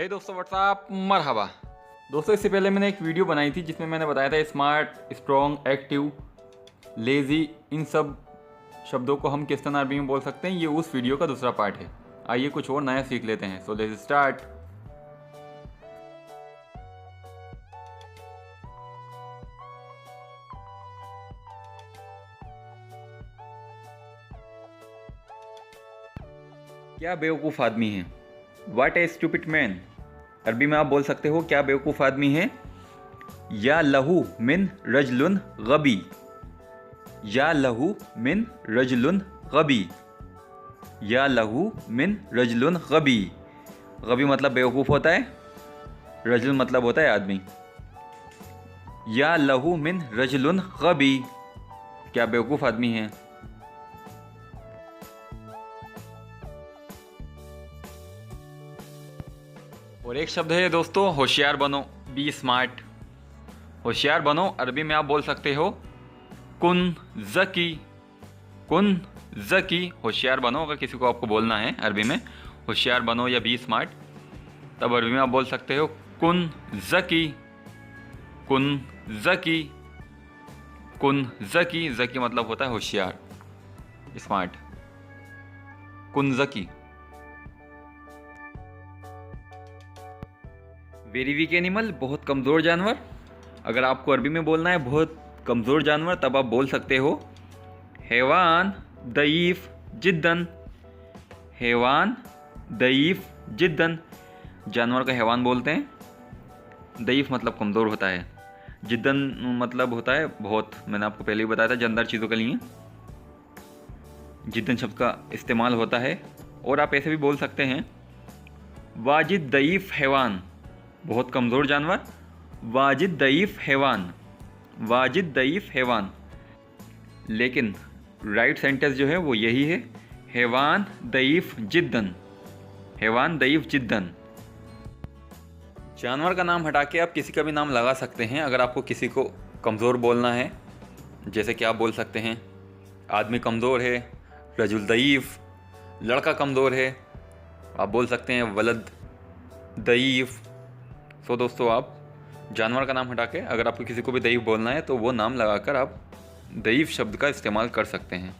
हे दोस्तों व्हाट्सअप मरहबा। दोस्तों इससे पहले मैंने एक वीडियो बनाई थी जिसमें मैंने बताया था स्मार्ट, स्ट्रॉन्ग, एक्टिव, लेज़ी, इन सब शब्दों को हम किस तरह अरबी में बोल सकते हैं। ये उस वीडियो का दूसरा पार्ट है। आइए कुछ और नया सीख लेते हैं। So let's start. क्या बेवकूफ़ आदमी है। वाट ए स्टूपिड मैन। अरबी में आप बोल सकते हो क्या बेवकूफ़ आदमी है। या लहू मिन रजलुन गबी। या लहू मिन रजलुन गबी। या लहू मिन रजलुन गबी। गबी मतलब बेवकूफ़ होता है, रजल मतलब होता है आदमी। या लहू मिन रजलुन गबी, क्या बेवकूफ़ आदमी है। और एक शब्द है दोस्तों, होशियार बनो, बी स्मार्ट। होशियार बनो अरबी में आप बोल सकते हो कुन ज़की। कुन ज़की, होशियार बनो। अगर किसी को आपको बोलना है अरबी में होशियार बनो या बी स्मार्ट, तब अरबी में आप बोल सकते हो कुन ज़की। कुन ज़की। कुन ज़की। ज़की मतलब होता है होशियार, स्मार्ट। कुन ज़की। वेरी वीक एनिमल, बहुत कमज़ोर जानवर। अगर आपको अरबी में बोलना है बहुत कमज़ोर जानवर, तब आप बोल सकते हो हैवान दईफ़ जिद्दन। हैवान दईफ़ जिद्दन, जानवर का हैवान बोलते हैं। दईफ़ मतलब कमज़ोर होता है, जिद्दन मतलब होता है बहुत। मैंने आपको पहले ही बताया था जानदार चीज़ों के लिए जिद्दन शब्द का इस्तेमाल होता है। और आप ऐसे भी बोल सकते हैं वाजिद दईफ़ हैवान, बहुत कमज़ोर जानवर। वाजिद दईफ़ हैवान। वाजिद दईफ़ हैवान। लेकिन राइट सेंटेंस जो है वो यही है, हैवान दईफ़ जिद्दन। हैवान दईफ़ जिद्दन। जानवर का नाम हटा के आप किसी का भी नाम लगा सकते हैं। अगर आपको किसी को कमज़ोर बोलना है, जैसे कि आप बोल सकते हैं आदमी कमज़ोर है, रजुल दईफ़। लड़का कमज़ोर है, आप बोल सकते हैं वलद दईफ़। सो दोस्तों, आप जानवर का नाम हटा के अगर आपको किसी को भी दईफ़ बोलना है तो वो नाम लगाकर आप दईफ़ शब्द का इस्तेमाल कर सकते हैं।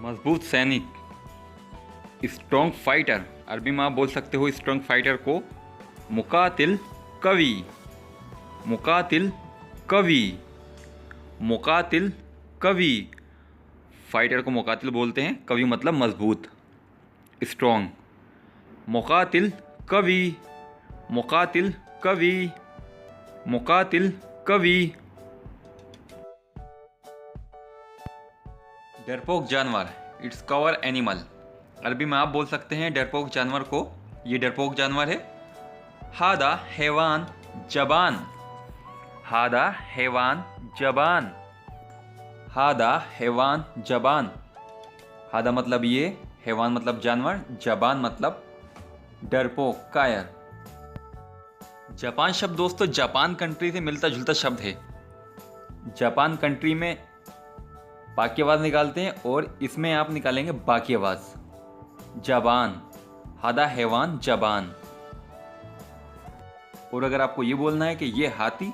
मजबूत सैनिक, स्ट्रॉन्ग फाइटर। अरबी में आप बोल सकते हो स्ट्रॉन्ग फाइटर को मुकातिल कवी। मुकातिल कवी। मुकातिल कवी। फाइटर को मुकातिल बोलते हैं, कवि मतलब मजबूत, स्ट्रॉन्ग। मुकातिल कवी। मुकातिल कवी। मुकातिल कवी। डरपोक जानवर, इट्स कवर एनिमल। अरबी में आप बोल सकते हैं डरपोक जानवर को, ये डरपोक जानवर है। हादा हैवान जबान। हादा हैवान जबान। हादा हैवान जबान। हादा मतलब ये, हैवान मतलब जानवर, जबान मतलब डरपोक, कायर। जापान शब्द दोस्तों जापान कंट्री से मिलता जुलता शब्द है। जापान कंट्री में बाकी आवाज़ निकालते हैं और इसमें आप निकालेंगे बाकी आवाज़, जबान। हादा हैवान जबान। और अगर आपको ये बोलना है कि ये हाथी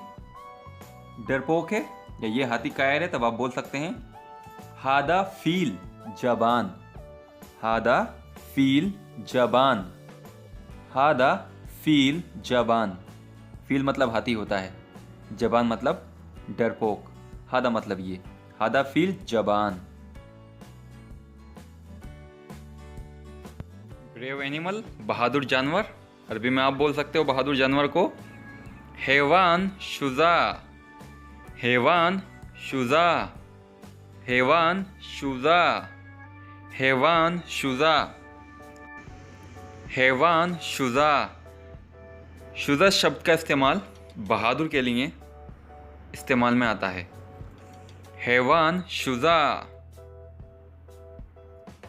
डरपोक है या ये हाथी कायर है, तब आप बोल सकते हैं हादा फील जबान। हादा फील जबान। हादा फील जबान। फील मतलब हाथी होता है, जबान मतलब डरपोक, हादा मतलब ये, हादा फील जबान। ब्रेव एनिमल, बहादुर जानवर। अरबी में आप बोल सकते हो बहादुर जानवर को हैवान शुजा। हैवान शुजा। हैवान शुजा। हैवान शुजा। हैवान शुजा। शुजा शब्द का इस्तेमाल बहादुर के लिए इस्तेमाल में आता है। हैवान शुजा,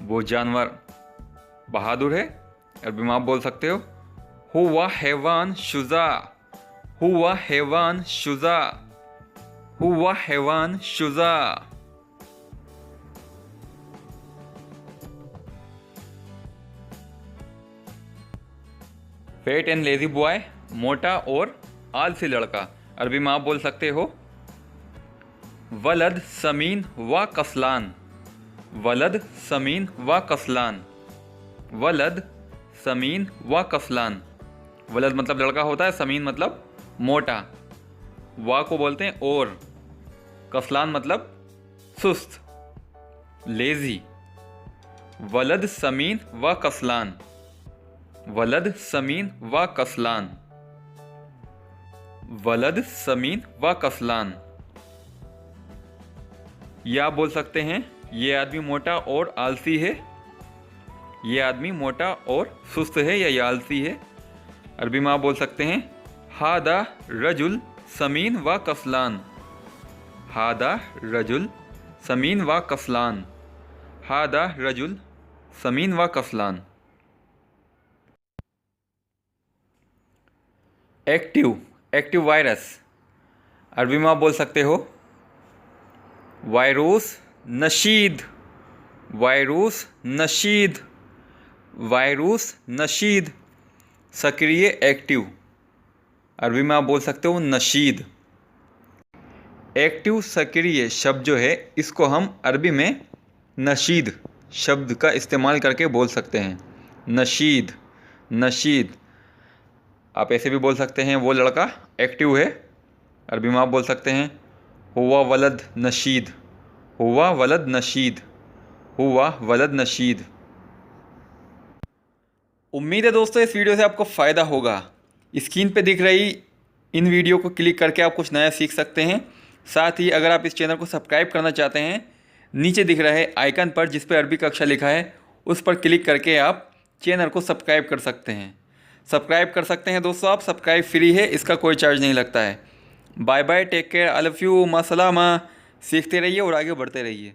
वो जानवर बहादुर है। अरबी में आप बोल सकते हो हुआ हैवान शुजा। हुआ हैवान शुजा। हुआ हैवान शुजा। फैट एंड लेजी बॉय, मोटा और आलसी लड़का। अरबी में आप बोल सकते हो वलद समीन व कसलान। वलद समीन व कसलान। वलद समीन व कसलान। वलद मतलब लड़का होता है, समीन मतलब मोटा, वा को बोलते हैं और, कसलान मतलब सुस्त, लेजी। वलद समीन व कसलान। वलद समीन व कसलान। वलद समीन व कसलान। या आप बोल सकते हैं ये आदमी मोटा और आलसी है। ये आदमी मोटा और सुस्त है या ये आलसी है। अरबी में आप बोल सकते हैं हादा रजुल समीन व कसलान। हादा रजुल समीन व कसलान। हादा रजुल समीन व कसलान। Active, active virus. अरबी में आप बोल सकते हो वायरूस नशीद। वायरूस नशीद। वायरूस नशीद, सक्रिय, एक्टिव। अरबी में आप बोल सकते हो नशीद। एक्टिव सक्रिय शब्द जो है इसको हम अरबी में नशीद शब्द का इस्तेमाल करके बोल सकते हैं। नशीद, नशीद। आप ऐसे भी बोल सकते हैं वो लड़का एक्टिव है। अरबी में आप बोल सकते हैं हुआ वलद नशीद। हुआ वलद नशीद। हुआ वलद नशीद। उम्मीद है दोस्तों इस वीडियो से आपको फ़ायदा होगा। स्क्रीन पे दिख रही इन वीडियो को क्लिक करके आप कुछ नया सीख सकते हैं। साथ ही अगर आप इस चैनल को सब्सक्राइब करना चाहते हैं, नीचे दिख रहे आइकन पर जिस पर अरबी कक्षा लिखा है उस पर क्लिक करके आप चैनल को सब्सक्राइब कर सकते हैं। सब्सक्राइब कर सकते हैं दोस्तों आप, सब्सक्राइब फ्री है, इसका कोई चार्ज नहीं लगता है। Bye bye, take care, I love you, मां सलामा। सीखते रहिए और आगे बढ़ते रहिए।